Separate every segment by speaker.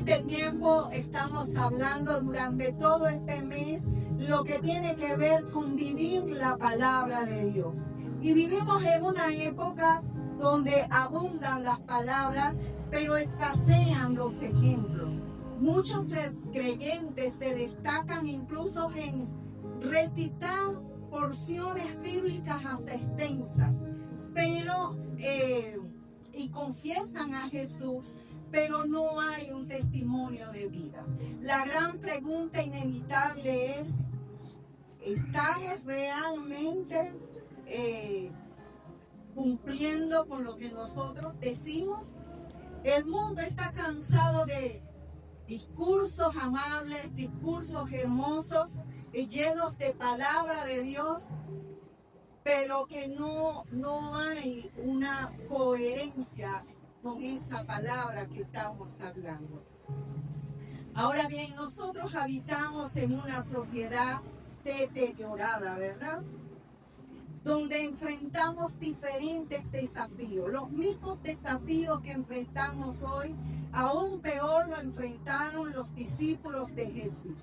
Speaker 1: este tiempo estamos hablando durante todo este mes lo que tiene que ver con vivir la palabra de Dios. Y vivimos en una época donde abundan las palabras, pero escasean los ejemplos. Muchos creyentes se destacan incluso en recitar porciones bíblicas hasta extensas, pero y confiesan a Jesús, pero no hay un testimonio de vida. La gran pregunta inevitable es: ¿estamos realmente cumpliendo con lo que nosotros decimos? El mundo está cansado de discursos amables, discursos hermosos y llenos de palabra de Dios, pero que no hay una coherencia con esa palabra que estamos hablando. Ahora bien, nosotros habitamos en una sociedad deteriorada, ¿verdad? Donde enfrentamos diferentes desafíos. Los mismos desafíos que enfrentamos hoy, aún peor lo enfrentaron los discípulos de Jesús.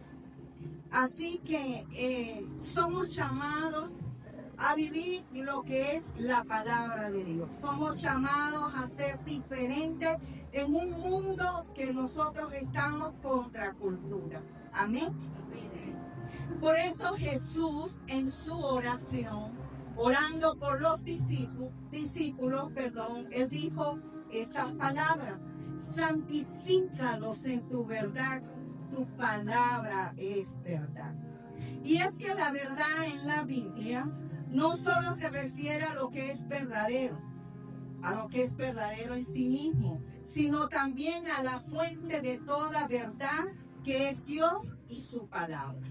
Speaker 1: Así que somos llamados a vivir lo que es la palabra de Dios. Somos llamados a ser diferentes en un mundo que nosotros estamos contra cultura. Amén. Por eso Jesús en su oración, orando por los discípulos, él dijo estas palabras: santifícalos en tu verdad, tu palabra es verdad. Y es que la verdad en la Biblia no solo se refiere a lo que es verdadero, en sí mismo, sino también a la fuente de toda verdad, que es Dios y su palabra.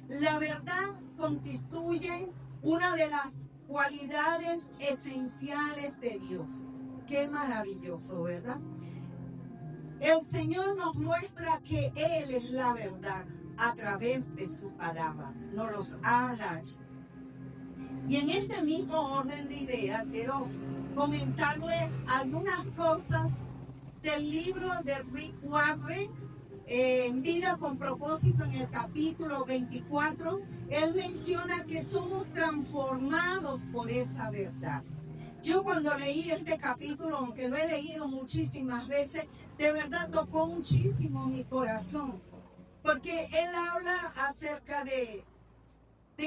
Speaker 1: La verdad constituye una de las cualidades esenciales de Dios. Qué maravilloso, ¿verdad? El Señor nos muestra que Él es la verdad a través de su palabra. Nos los habla. Y en este mismo orden de ideas quiero comentarles algunas cosas del libro de Rick Warren, en Vida con Propósito, en el capítulo 24. Él menciona que somos transformados por esa verdad. Yo cuando leí este capítulo, aunque lo he leído muchísimas veces, de verdad tocó muchísimo mi corazón, porque él habla acerca de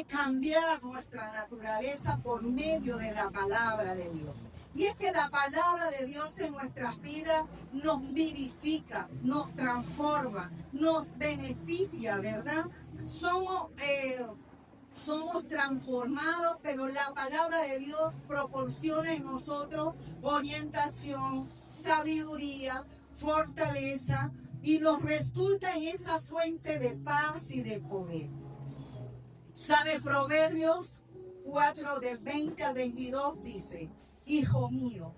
Speaker 1: cambiar nuestra naturaleza por medio de la palabra de Dios. Y es que la palabra de Dios en nuestras vidas nos vivifica, nos transforma, nos beneficia, ¿verdad? Somos transformados, pero la palabra de Dios proporciona en nosotros orientación, sabiduría, fortaleza, y nos resulta en esa fuente de paz y de poder. ¿Sabe? Proverbios 4, del 20 al 22 dice: hijo mío,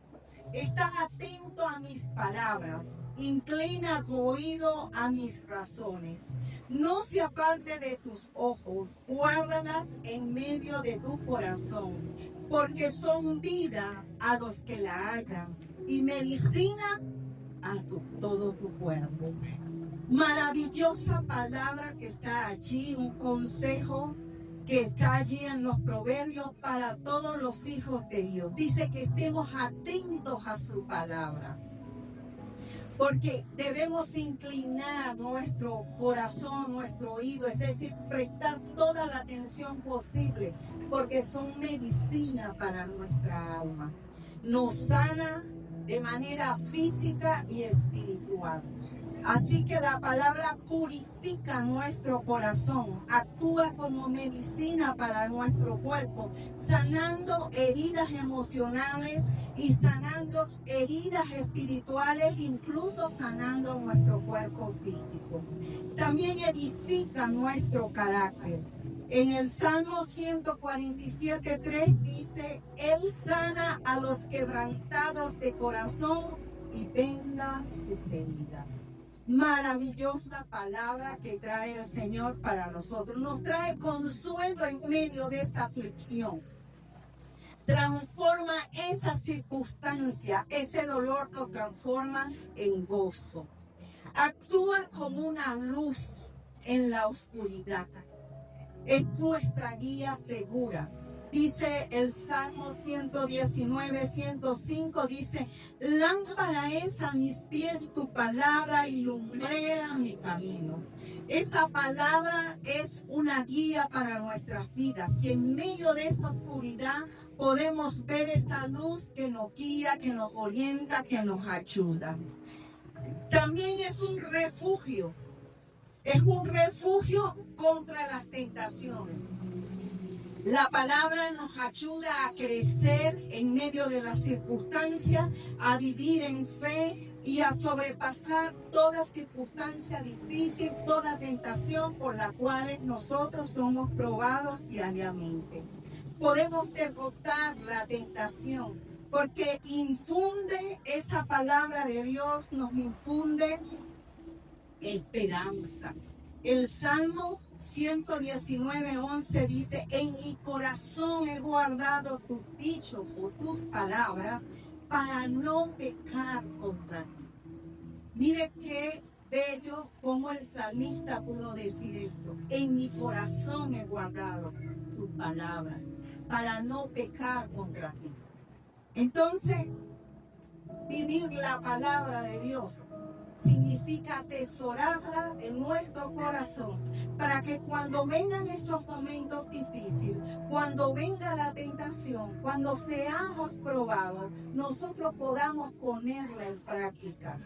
Speaker 1: está atento a mis palabras, inclina tu oído a mis razones. No se aparte de tus ojos, guárdalas en medio de tu corazón, porque son vida a los que la hallan y medicina a todo tu cuerpo. Maravillosa palabra que está allí, un consejo que está allí en los proverbios para todos los hijos de Dios. Dice que estemos atentos a su palabra, porque debemos inclinar nuestro corazón, nuestro oído, es decir, prestar toda la atención posible, porque son medicina para nuestra alma. Nos sana de manera física y espiritual. Así que la palabra purifica nuestro corazón, actúa como medicina para nuestro cuerpo, sanando heridas emocionales y sanando heridas espirituales, incluso sanando nuestro cuerpo físico. También edifica nuestro carácter. En el Salmo 147:3 dice: Él sana a los quebrantados de corazón y venda sus heridas. Maravillosa palabra que trae el Señor para nosotros. Nos trae consuelo en medio de esa aflicción. Transforma esa circunstancia, ese dolor lo transforma en gozo. Actúa como una luz en la oscuridad. Es nuestra guía segura. Dice el Salmo 119, 105, dice, lámpara es a mis pies tu palabra y lumbrera mi camino. Esta palabra es una guía para nuestras vidas, que en medio de esta oscuridad podemos ver esta luz que nos guía, que nos orienta, que nos ayuda. También es un refugio contra las tentaciones. La palabra nos ayuda a crecer en medio de las circunstancias, a vivir en fe y a sobrepasar toda circunstancia difícil, toda tentación por la cual nosotros somos probados diariamente. Podemos derrotar la tentación porque infunde esa palabra de Dios, nos infunde esperanza. El Salmo 119, 11 dice, en mi corazón he guardado tus dichos o tus palabras para no pecar contra ti. Mire qué bello como el salmista pudo decir esto. En mi corazón he guardado tus palabras para no pecar contra ti. Entonces, vivir la palabra de Dios significa atesorarla en nuestro corazón para que cuando vengan esos momentos difíciles, cuando venga la tentación, cuando seamos probados, nosotros podamos ponerla en práctica.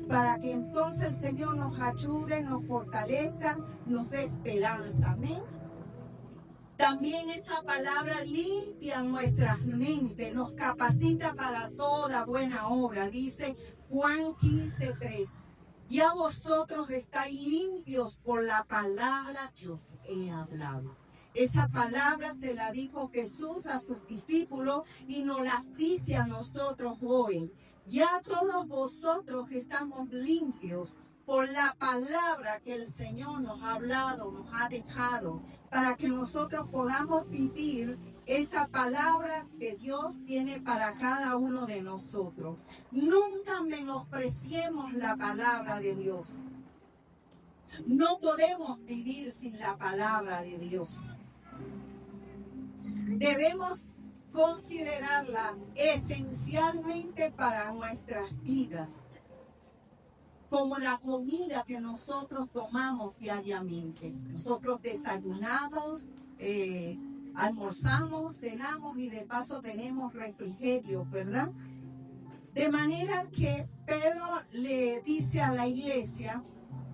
Speaker 1: Para que entonces el Señor nos ayude, nos fortalezca, nos dé esperanza. Amén. También esa palabra limpia nuestras mentes, nos capacita para toda buena obra. Dice Juan 15:3. Ya vosotros estáis limpios por la palabra que os he hablado. Esa palabra se la dijo Jesús a sus discípulos y nos la dice a nosotros hoy. Ya todos vosotros estamos limpios por la palabra que el Señor nos ha hablado, nos ha dejado, para que nosotros podamos vivir esa palabra que Dios tiene para cada uno de nosotros. Nunca menospreciemos la palabra de Dios. No podemos vivir sin la palabra de Dios. Debemos considerarla esencialmente para nuestras vidas, como la comida que nosotros tomamos diariamente. Nosotros desayunamos, almorzamos, cenamos y de paso tenemos refrigerio, ¿verdad? De manera que Pedro le dice a la iglesia,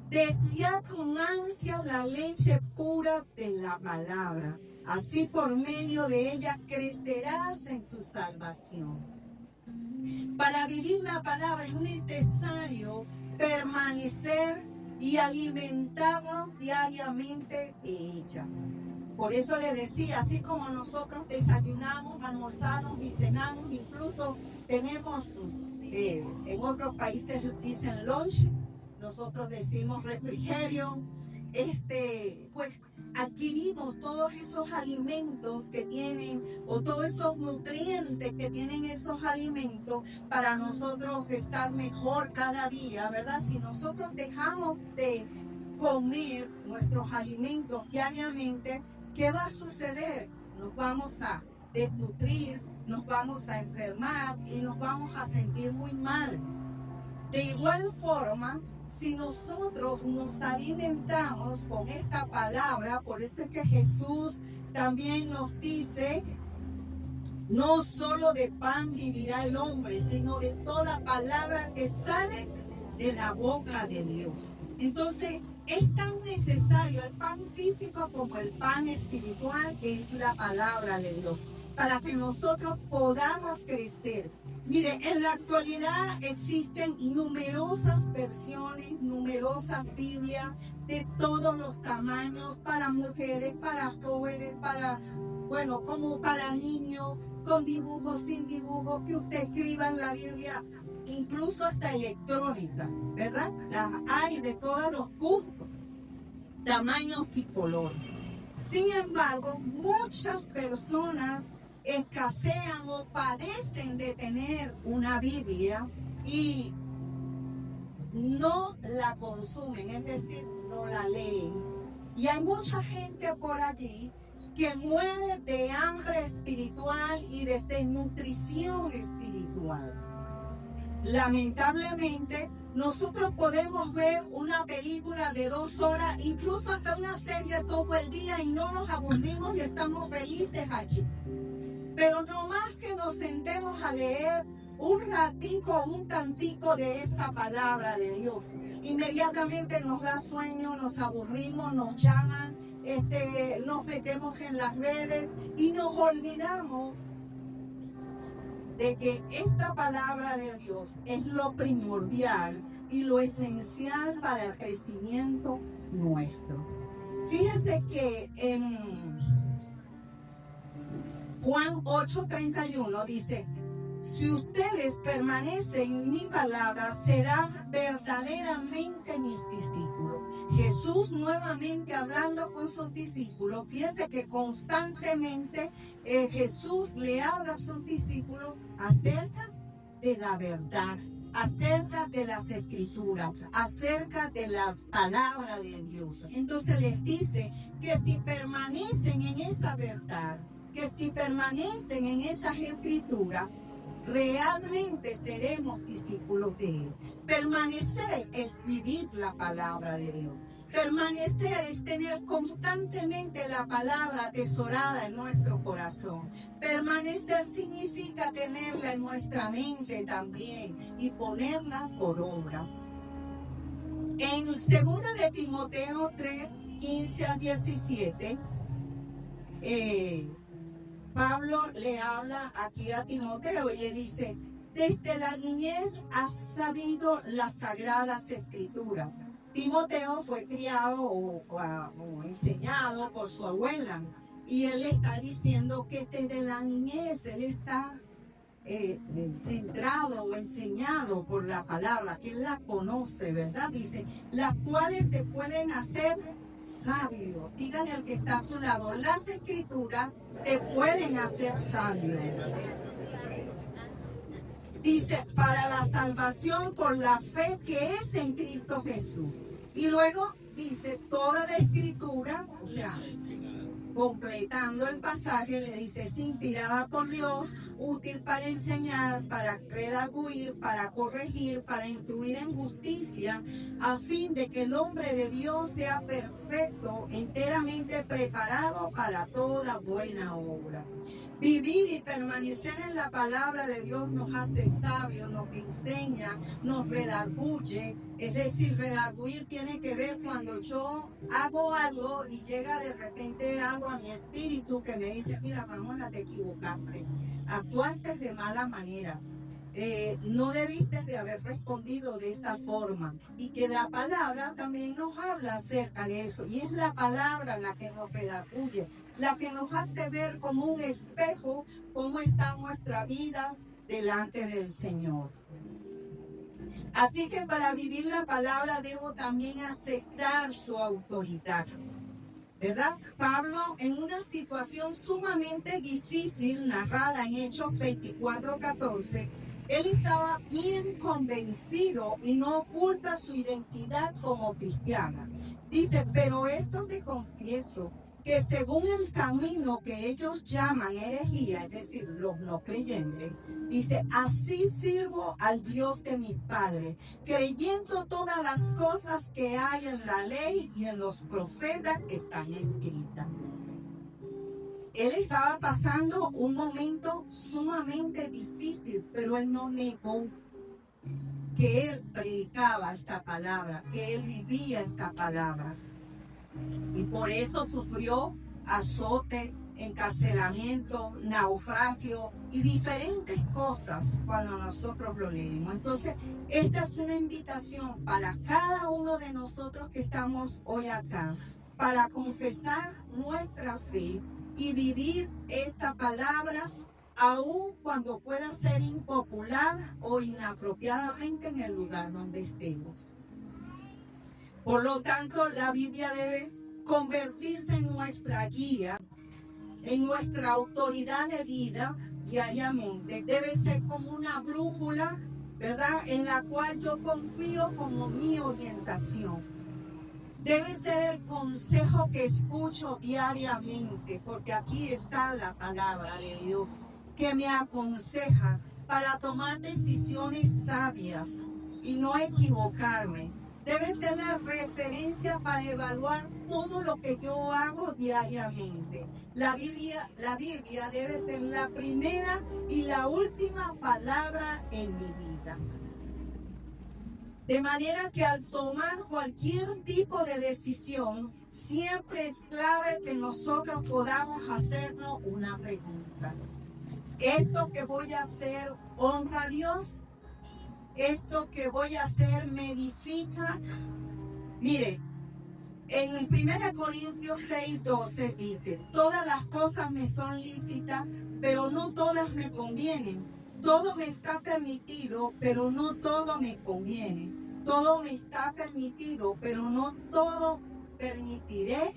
Speaker 1: desead con ansia la leche pura de la palabra. Así por medio de ella crecerás en su salvación. Para vivir la palabra es necesario permanecer y alimentarnos diariamente de ella. Por eso le decía, así como nosotros desayunamos, almorzamos y cenamos, incluso tenemos, en otros países dicen lunch, nosotros decimos refrigerio, pues adquirimos todos esos alimentos que tienen, o todos esos nutrientes que tienen esos alimentos para nosotros estar mejor cada día, ¿verdad? Si nosotros dejamos de comer nuestros alimentos diariamente, ¿qué va a suceder? Nos vamos a desnutrir, nos vamos a enfermar y nos vamos a sentir muy mal. De igual forma, si nosotros nos alimentamos con esta palabra, por eso es que Jesús también nos dice, no solo de pan vivirá el hombre, sino de toda palabra que sale de la boca de Dios. Entonces, es tan necesario el pan físico como el pan espiritual, que es la palabra de Dios, para que nosotros podamos crecer. Mire, en la actualidad existen numerosas versiones, numerosas Biblias de todos los tamaños, para mujeres, para jóvenes, como para niños, con dibujos, sin dibujos, que usted escriba en la Biblia, incluso hasta electrónica, ¿verdad? Las hay de todos los gustos, tamaños y colores. Sin embargo, muchas personas escasean o padecen de tener una Biblia y no la consumen, es decir, no la leen. Y hay mucha gente por allí que muere de hambre espiritual y de desnutrición espiritual. Lamentablemente, nosotros podemos ver una película de 2 horas, incluso hasta una serie todo el día y no nos aburrimos y estamos felices allí. Pero no más que nos sentemos a leer un ratico, un tantico de esta palabra de Dios, inmediatamente nos da sueño, nos aburrimos, nos llaman, nos metemos en las redes y nos olvidamos de que esta palabra de Dios es lo primordial y lo esencial para el crecimiento nuestro. Fíjense que en Juan 8:31 dice: si ustedes permanecen en mi palabra, serán verdaderamente mis discípulos. Jesús nuevamente hablando con sus discípulos. Fíjense que constantemente Jesús le habla a sus discípulos acerca de la verdad, acerca de las escrituras, acerca de la palabra de Dios. Entonces les dice que si permanecen en esa verdad, que si permanecen en esas escrituras, realmente seremos discípulos de Él. Permanecer es vivir la palabra de Dios. Permanecer es tener constantemente la palabra atesorada en nuestro corazón. Permanecer significa tenerla en nuestra mente también y ponerla por obra. En 2 de Timoteo 3:15-17, Pablo le habla aquí a Timoteo y le dice: desde la niñez has sabido las sagradas escrituras. Timoteo fue criado o enseñado por su abuela y él está diciendo que desde la niñez él está centrado o enseñado por la palabra, que él la conoce, ¿verdad? Dice, las cuales te pueden hacer sabio. Díganle al que está a su lado, las escrituras te pueden hacer sabio. Dice, para la salvación por la fe que es en Cristo Jesús. Y luego dice, toda la escritura, o sea, completando el pasaje, le dice, es inspirada por Dios, útil para enseñar, para redarguir, para corregir, para instruir en justicia, a fin de que el hombre de Dios sea perfecto, enteramente preparado para toda buena obra. Vivir y permanecer en la palabra de Dios nos hace sabios, nos enseña, nos redarguye. Es decir, redarguir tiene que ver cuando yo hago algo y llega de repente algo a mi espíritu que me dice, mira, Ramona, te equivocaste, actuaste de mala manera. No debiste de haber respondido de esa forma, y que la palabra también nos habla acerca de eso, y es la palabra la que nos redarguye, la que nos hace ver como un espejo cómo está nuestra vida delante del Señor. Así que para vivir la palabra debo también aceptar su autoridad, ¿verdad? Pablo, en una situación sumamente difícil narrada en Hechos 24:14, él estaba bien convencido y no oculta su identidad como cristiana. Dice, pero esto te confieso, que según el camino que ellos llaman herejía, es decir, los no creyentes, dice, así sirvo al Dios de mis padres, creyendo todas las cosas que hay en la ley y en los profetas que están escritas. Él estaba pasando un momento sumamente difícil, pero él no negó que él predicaba esta palabra, que él vivía esta palabra. Y por eso sufrió azote, encarcelamiento, naufragio y diferentes cosas cuando nosotros lo leemos. Entonces, esta es una invitación para cada uno de nosotros que estamos hoy acá, para confesar nuestra fe y vivir esta palabra, aun cuando pueda ser impopular o inapropiadamente en el lugar donde estemos. Por lo tanto, la Biblia debe convertirse en nuestra guía, en nuestra autoridad de vida diariamente. Debe ser como una brújula ¿verdad? En la cual yo confío como mi orientación. Debe ser el consejo que escucho diariamente, porque aquí está la palabra de Dios que me aconseja para tomar decisiones sabias y no equivocarme. Debe ser la referencia para evaluar todo lo que yo hago diariamente. La Biblia debe ser la primera y la última palabra en mi vida. De manera que al tomar cualquier tipo de decisión, siempre es clave que nosotros podamos hacernos una pregunta. ¿Esto que voy a hacer honra a Dios? ¿Esto que voy a hacer me edifica? Mire, en 1 Corintios 6:12 dice, todas las cosas me son lícitas, pero no todas me convienen. Todo me está permitido, pero no todo me conviene. Todo me está permitido, pero no todo permitiré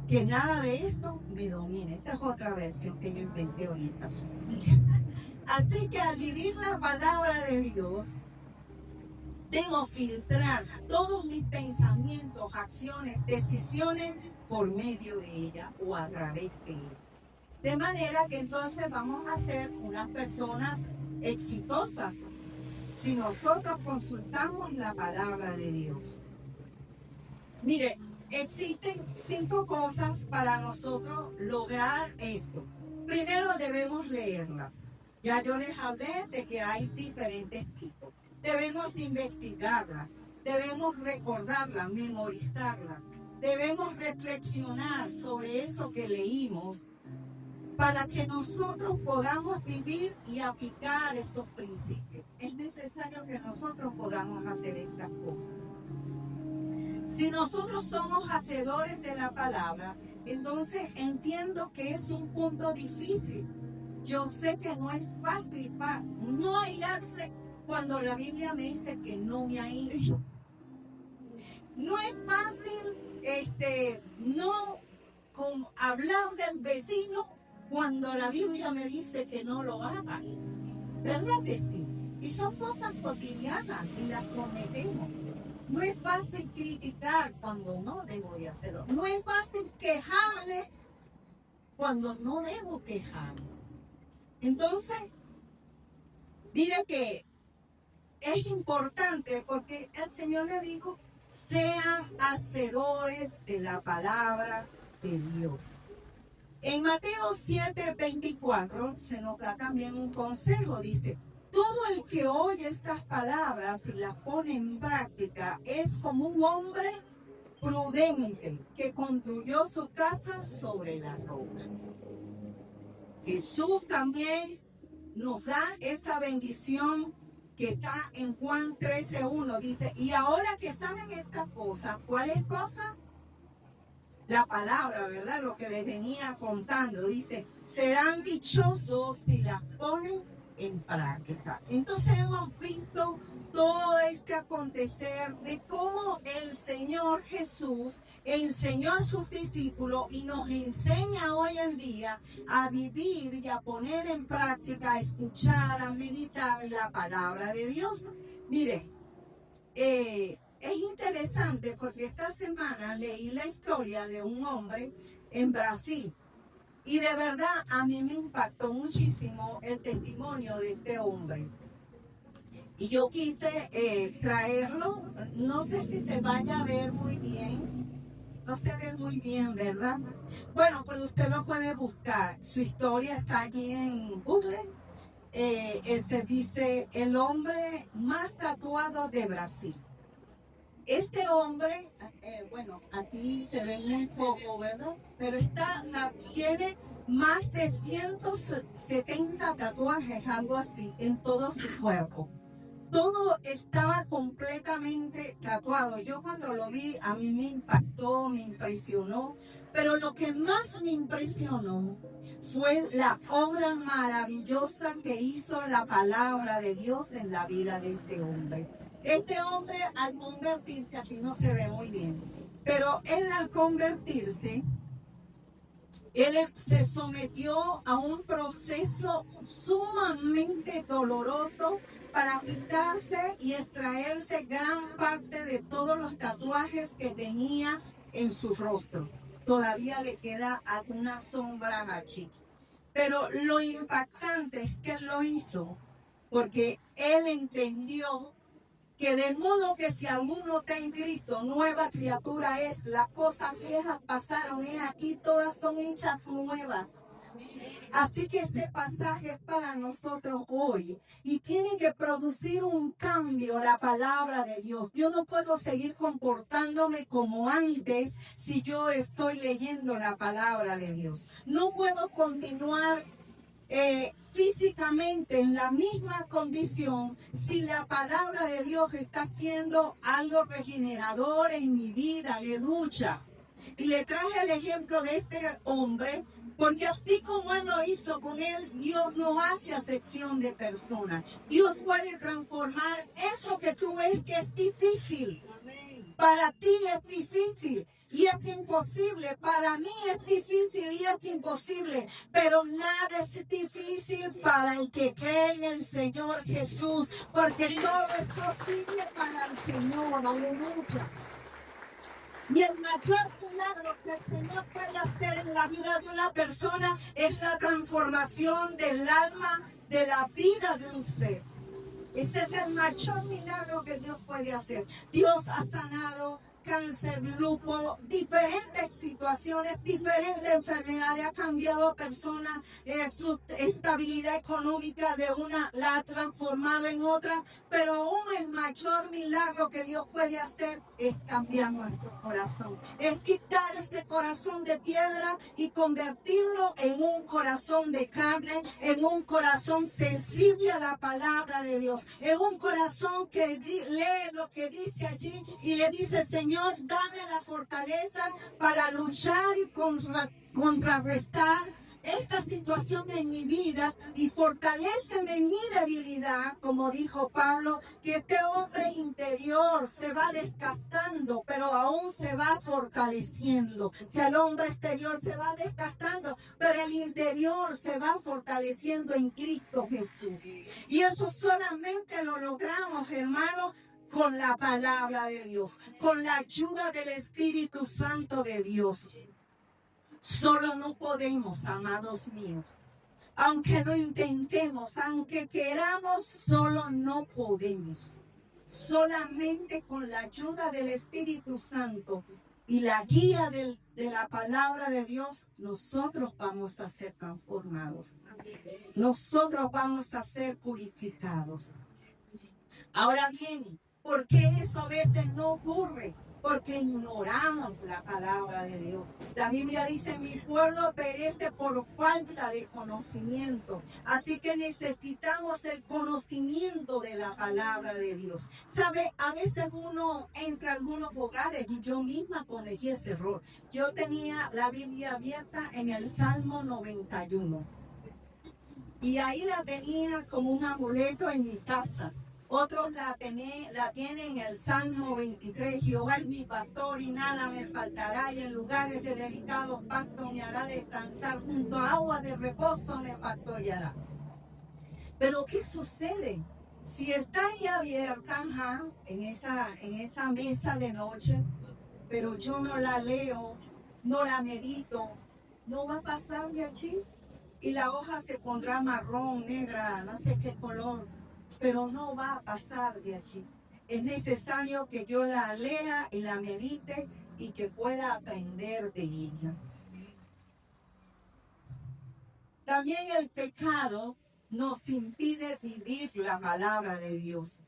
Speaker 1: que nada de esto me domine. Esta es otra versión que yo inventé ahorita. Así que al vivir la palabra de Dios, debo filtrar todos mis pensamientos, acciones, decisiones por medio de ella o a través de ella. De manera que entonces vamos a ser unas personas exitosas si nosotros consultamos la palabra de Dios. Mire, existen 5 cosas para nosotros lograr esto. Primero debemos leerla. Ya yo les hablé de que hay diferentes tipos. Debemos investigarla, debemos recordarla, memorizarla. Debemos reflexionar sobre eso que leímos para que nosotros podamos vivir y aplicar estos principios. Es necesario que nosotros podamos hacer estas cosas. Si nosotros somos hacedores de la palabra, entonces entiendo que es un punto difícil. Yo sé que no es fácil no airarse cuando la Biblia me dice que no me aire. No es fácil no hablar del vecino cuando la Biblia me dice que no lo haga. ¿Verdad que sí? Y son cosas cotidianas y las cometemos. No es fácil criticar cuando no debo de hacerlo. No es fácil quejarme cuando no debo quejarme. Entonces, mire que es importante porque el Señor le dijo, sean hacedores de la palabra de Dios. En Mateo 7:24 se nos da también un consejo, dice, todo el que oye estas palabras y las pone en práctica es como un hombre prudente que construyó su casa sobre la roca. Jesús también nos da esta bendición que está en Juan 13:1. Dice, y ahora que saben estas cosas, ¿cuáles cosas? La palabra, ¿verdad? Lo que les venía contando. Dice, serán dichosos si las ponen en práctica. Entonces hemos visto todo este acontecer de cómo el Señor Jesús enseñó a sus discípulos y nos enseña hoy en día a vivir y a poner en práctica, a escuchar, a meditar la palabra de Dios. Mire, es interesante porque esta semana leí la historia de un hombre en Brasil y de verdad a mí me impactó muchísimo el testimonio de este hombre. Y yo quise traerlo, no sé si se vaya a ver muy bien, no se ve muy bien, ¿verdad? Bueno, pero usted lo puede buscar, su historia está allí en Google. Se dice el hombre más tatuado de Brasil. Este hombre, bueno, aquí se ve muy poco, ¿verdad? Pero tiene más de 170 tatuajes, algo así, en todo su cuerpo. Todo estaba completamente tatuado. Yo cuando lo vi, a mí me impactó, me impresionó. Pero lo que más me impresionó fue la obra maravillosa que hizo la palabra de Dios en la vida de este hombre. Este hombre al convertirse, aquí no se ve muy bien, pero él al convertirse, él se sometió a un proceso sumamente doloroso para quitarse y extraerse gran parte de todos los tatuajes que tenía en su rostro. Todavía le queda alguna sombra allí. Pero lo impactante es que él lo hizo porque él entendió que de modo que si alguno está en Cristo, nueva criatura es. Las cosas viejas pasaron, aquí todas son hechas nuevas. Así que este pasaje es para nosotros hoy y tiene que producir un cambio la palabra de Dios. Yo no puedo seguir comportándome como antes si yo estoy leyendo la palabra de Dios. No puedo continuar físicamente en la misma condición si la palabra de Dios está haciendo algo regenerador en mi vida, aleluya. Y le traje el ejemplo de este hombre, porque así como él lo hizo con él, Dios no hace acepción de personas. Dios puede transformar eso que tú ves que es difícil. Para ti es difícil y es imposible. Para mí es difícil y es imposible. Pero nada es difícil para el que cree en el Señor Jesús. Porque todo es posible para el Señor. Aleluya. Y el mayor milagro que el Señor puede hacer en la vida de una persona es la transformación del alma, de la vida de un ser. Ese es el mayor milagro que Dios puede hacer. Dios ha sanado cáncer, lupus, diferentes situaciones, diferentes enfermedades, ha cambiado a personas, su estabilidad económica de una la ha transformado en otra, pero aún el mayor milagro que Dios puede hacer es cambiar nuestro corazón, es quitar este corazón de piedra y convertirlo en un corazón de carne, en un corazón sensible a la palabra de Dios, en un corazón que lee lo que dice allí y le dice: Señor, dame la fortaleza para luchar y contrarrestar esta situación en mi vida y fortaléceme en mi debilidad, como dijo Pablo, que este hombre interior se va desgastando, pero aún se va fortaleciendo. O sea, el hombre exterior se va desgastando, pero el interior se va fortaleciendo en Cristo Jesús. Y eso solamente lo logramos, hermanos, con la palabra de Dios, con la ayuda del Espíritu Santo de Dios. Solo no podemos, amados míos. Aunque lo intentemos, aunque queramos, solo no podemos. Solamente con la ayuda del Espíritu Santo y la guía de la palabra de Dios, nosotros vamos a ser transformados. Nosotros vamos a ser purificados. Ahora bien, ¿por qué eso a veces no ocurre? Porque ignoramos la palabra de Dios. La Biblia dice: mi pueblo perece por falta de conocimiento. Así que necesitamos el conocimiento de la palabra de Dios. ¿Sabe? A veces uno entra a algunos hogares y yo misma cometí ese error. Yo tenía la Biblia abierta en el Salmo 91. Y ahí la tenía como un amuleto en mi casa. Otros la tienen en el Salmo 23. Jehová es mi pastor y nada me faltará, y en lugares de delicados pastos me hará descansar, junto a agua de reposo me pastoreará. Pero ¿qué sucede? Si está ahí abierta, en esa mesa de noche, pero yo no la leo, no la medito, no va a pasar de allí. Y la hoja se pondrá marrón, negra, no sé qué color, pero no va a pasar de allí. Es necesario que yo la lea y la medite y que pueda aprender de ella. También el pecado nos impide vivir la palabra de Dios.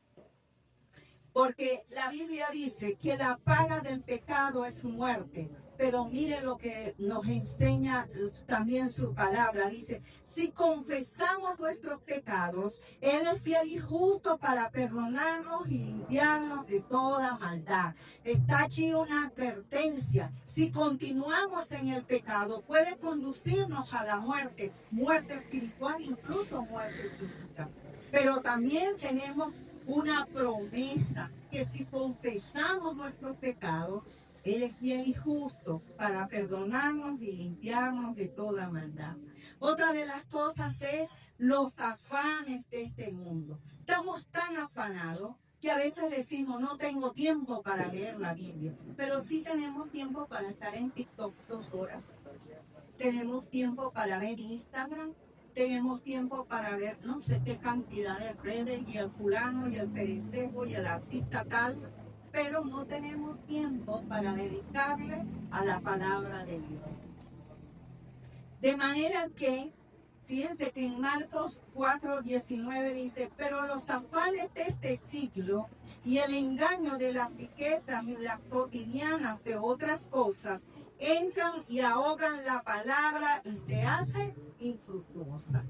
Speaker 1: Porque la Biblia dice que la paga del pecado es muerte. Pero mire lo que nos enseña también su palabra. Dice: si confesamos nuestros pecados, Él es fiel y justo para perdonarnos y limpiarnos de toda maldad. Está allí una advertencia. Si continuamos en el pecado, puede conducirnos a la muerte. Muerte espiritual, incluso muerte física. Pero también tenemos una promesa, que si confesamos nuestros pecados, Él es fiel y justo para perdonarnos y limpiarnos de toda maldad. Otra de las cosas es los afanes de este mundo. Estamos tan afanados que a veces decimos, no tengo tiempo para leer la Biblia, pero sí tenemos tiempo para estar en TikTok 2 horas. Tenemos tiempo para ver Instagram, tenemos tiempo para ver no sé qué cantidad de redes y el fulano y el perecejo y el artista tal, pero no tenemos tiempo para dedicarle a la palabra de Dios. De manera que, fíjense que en Marcos 4:19 dice, pero los afanes de este siglo y el engaño de las riquezas y las cotidianas de otras cosas entran y ahogan la palabra y se hacen infructuosas.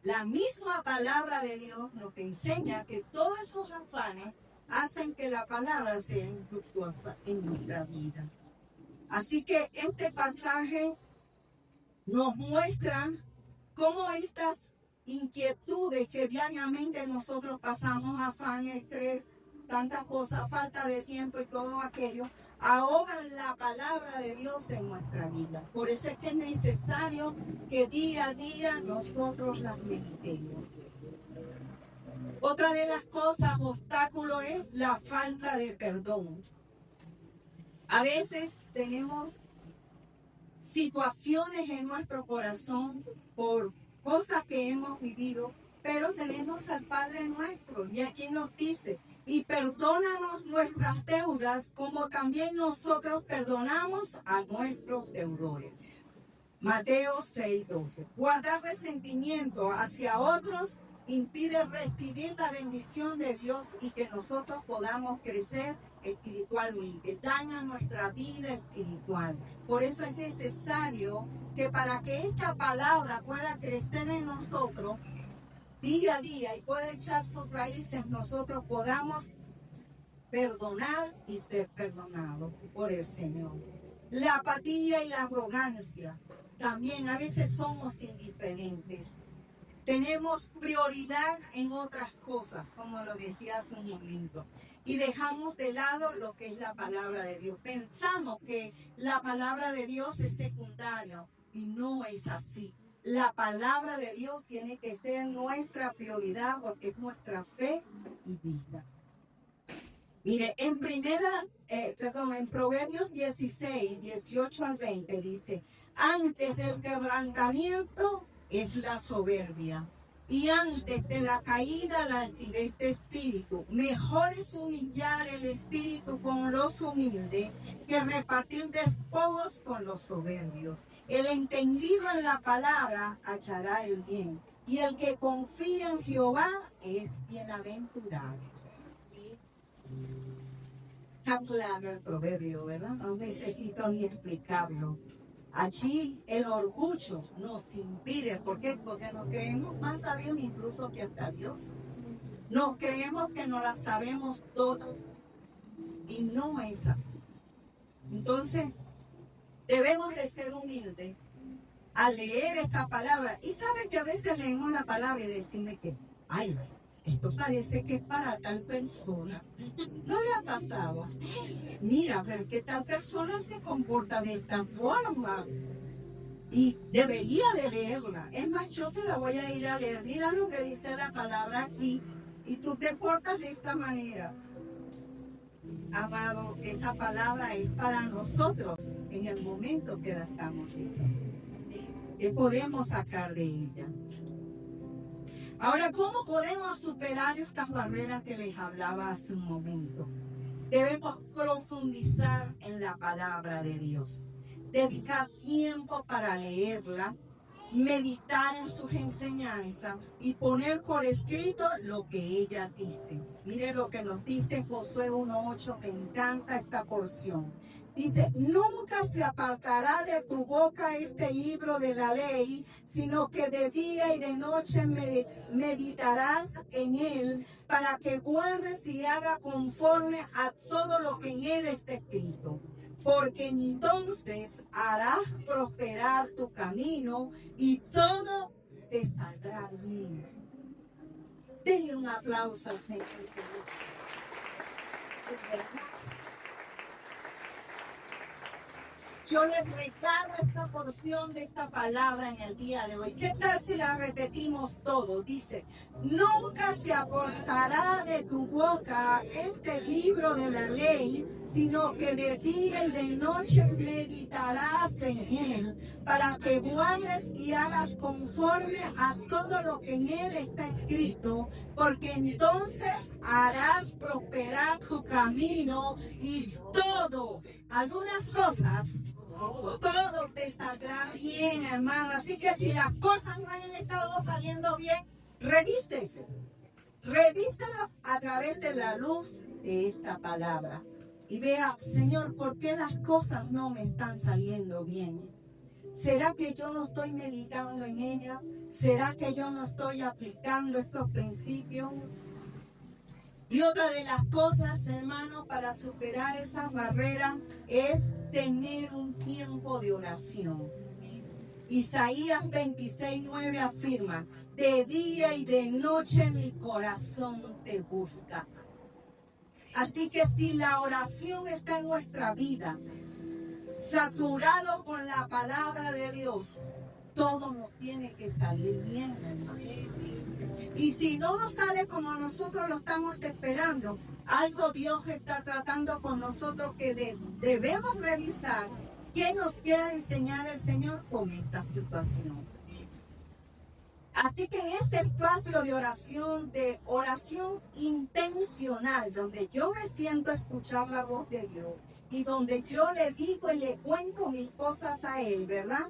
Speaker 1: La misma palabra de Dios nos enseña que todos esos afanes hacen que la palabra sea infructuosa en nuestra vida. Así que este pasaje nos muestra cómo estas inquietudes que diariamente nosotros pasamos, afán, estrés, tantas cosas, falta de tiempo y todo aquello, ahogan la palabra de Dios en nuestra vida. Por eso es que es necesario que día a día nosotros las meditemos. Otra de las cosas, obstáculo, es la falta de perdón. A veces tenemos situaciones en nuestro corazón por cosas que hemos vivido, pero tenemos al Padre nuestro y aquí nos dice, y perdónanos nuestras deudas como también nosotros perdonamos a nuestros deudores. Mateo 6:12. Guardar resentimiento hacia otros impide recibir la bendición de Dios y que nosotros podamos crecer espiritualmente. Daña nuestra vida espiritual. Por eso es necesario que para que esta palabra pueda crecer en nosotros día a día y pueda echar sus raíces, nosotros podamos perdonar y ser perdonados por el Señor. La apatía y la arrogancia. También a veces somos indiferentes. Tenemos prioridad en otras cosas, como lo decía hace un momento, y dejamos de lado lo que es la palabra de Dios. Pensamos que la palabra de Dios es secundaria y no es así. La palabra de Dios tiene que ser nuestra prioridad porque es nuestra fe y vida. Mire, en Proverbios 16:18-20 dice, antes del quebrantamiento es la soberbia, y antes de la caída la altivez de espíritu. Mejor es humillar el espíritu con los humildes que repartir despojos con los soberbios. El entendido en la palabra hallará el bien, y el que confía en Jehová es bienaventurado. Está claro el proverbio, ¿verdad? No necesito ni explicarlo. Allí el orgullo nos impide. ¿Por qué? Porque nos creemos más sabios incluso que hasta Dios. Nos creemos que no las sabemos todas. Y no es así. Entonces, debemos de ser humildes al leer esta palabra. Y sabe que a veces leemos la palabra y decimos que, ay, esto parece que es para tal persona. ¿No le ha pasado? Mira, pero que tal persona se comporta de esta forma. Y debería de leerla. Es más, yo se la voy a ir a leer. Mira lo que dice la palabra aquí. Y tú te portas de esta manera. Amado, esa palabra es para nosotros en el momento que la estamos leyendo. ¿Qué podemos sacar de ella? Ahora, ¿cómo podemos superar estas barreras que les hablaba hace un momento? Debemos profundizar en la palabra de Dios, dedicar tiempo para leerla, meditar en sus enseñanzas y poner por escrito lo que ella dice. Mire lo que nos dice Josué 1:8, me encanta esta porción. Dice, nunca se apartará de tu boca este libro de la ley, sino que de día y de noche meditarás en él, para que guardes y hagas conforme a todo lo que en él está escrito. Porque entonces harás prosperar tu camino y todo te saldrá bien. Denle un aplauso al Señor. Yo les regalo esta porción de esta palabra en el día de hoy. ¿Qué tal si la repetimos todo? Dice, nunca se apartará de tu boca este libro de la ley, sino que de día y de noche meditarás en él, para que guardes y hagas conforme a todo lo que en él está escrito, porque entonces harás prosperar tu camino y todo, algunas cosas, todo te saldrá bien, hermano. Así que si las cosas no han estado saliendo bien, revístese. Revístelo a través de la luz de esta palabra. Y vea, Señor, ¿por qué las cosas no me están saliendo bien? ¿Será que yo no estoy meditando en ella? ¿Será que yo no estoy aplicando estos principios? Y otra de las cosas, hermano, para superar esas barreras es tener un tiempo de oración. Isaías 26:9 afirma, de día y de noche mi corazón te busca. Así que si la oración está en nuestra vida, saturado con la palabra de Dios, todo nos tiene que salir bien, hermano. Y si no nos sale como nosotros lo estamos esperando, algo Dios está tratando con nosotros que debemos revisar. ¿Qué nos quiere enseñar el Señor con esta situación? Así que en ese espacio de oración intencional, donde yo me siento a escuchar la voz de Dios y donde yo le digo y le cuento mis cosas a Él, ¿verdad?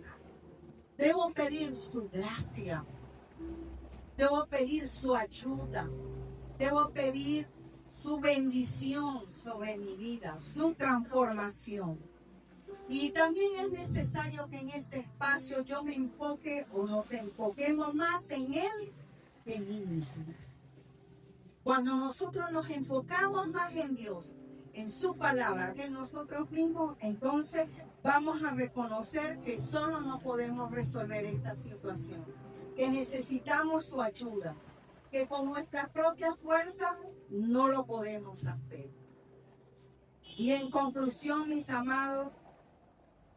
Speaker 1: Debo pedir su gracia, debo pedir su ayuda, debo pedir su bendición sobre mi vida, su transformación. Y también es necesario que en este espacio yo me enfoque o nos enfoquemos más en Él que en mí mismo. Cuando nosotros nos enfocamos más en Dios, en su palabra, que en nosotros mismos, entonces vamos a reconocer que solo no podemos resolver esta situación, que necesitamos su ayuda, que con nuestra propia fuerza no lo podemos hacer. Y en conclusión, mis amados,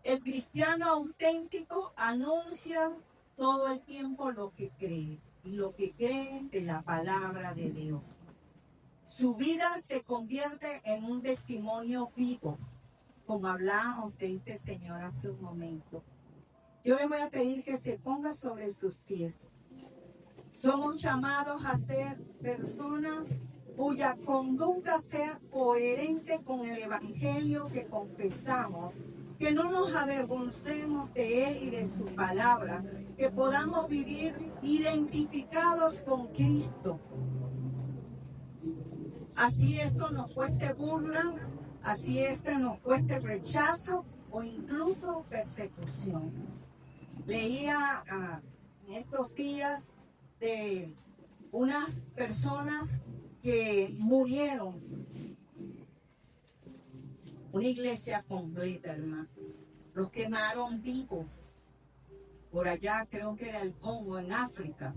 Speaker 1: el cristiano auténtico anuncia todo el tiempo lo que cree y lo que cree de la palabra de Dios. Su vida se convierte en un testimonio vivo, como hablábamos de este Señor hace un momento. Yo le voy a pedir que se ponga sobre sus pies. Somos llamados a ser personas cuya conducta sea coherente con el evangelio que confesamos, que no nos avergoncemos de él y de su palabra, que podamos vivir identificados con Cristo. Así esto nos cueste burla, así esto nos cueste rechazo o incluso persecución. Leía en estos días de unas personas que murieron. Una iglesia completa, hermano. Los quemaron vivos. Por allá creo que era el Congo, en África.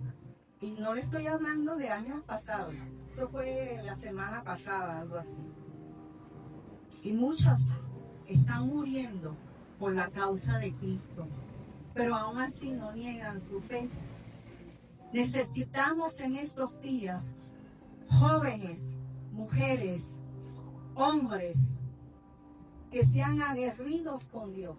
Speaker 1: Y no le estoy hablando de años pasados. Eso fue la semana pasada, algo así. Y muchos están muriendo por la causa de Cristo. Pero aún así no niegan su fe. Necesitamos en estos días jóvenes, mujeres, hombres, que sean aguerridos con Dios,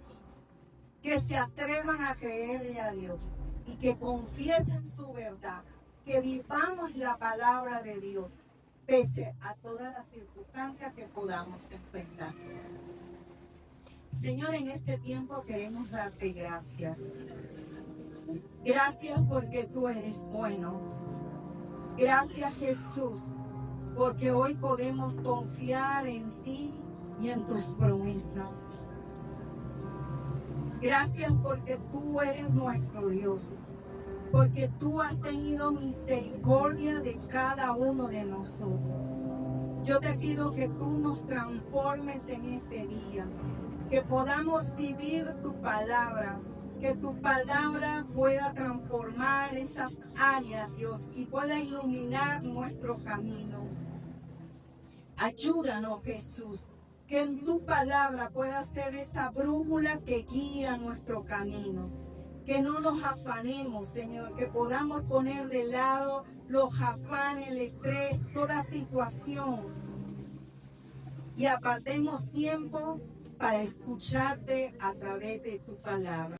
Speaker 1: que se atrevan a creerle a Dios y que confiesen su verdad, que vivamos la palabra de Dios, pese a todas las circunstancias que podamos enfrentar. Señor, en este tiempo queremos darte gracias. Gracias porque tú eres bueno. Gracias, Jesús, porque hoy podemos confiar en ti y en tus promesas. Gracias porque tú eres nuestro Dios, porque tú has tenido misericordia de cada uno de nosotros. Yo te pido que tú nos transformes en este día, que podamos vivir tu palabra, que tu palabra pueda transformar esas áreas, Dios, y pueda iluminar nuestro camino. Ayúdanos, Jesús, Que en tu palabra pueda ser esa brújula que guía nuestro camino. Que no nos afanemos, Señor, que podamos poner de lado los afanes, el estrés, toda situación. Y apartemos tiempo para escucharte a través de tu palabra.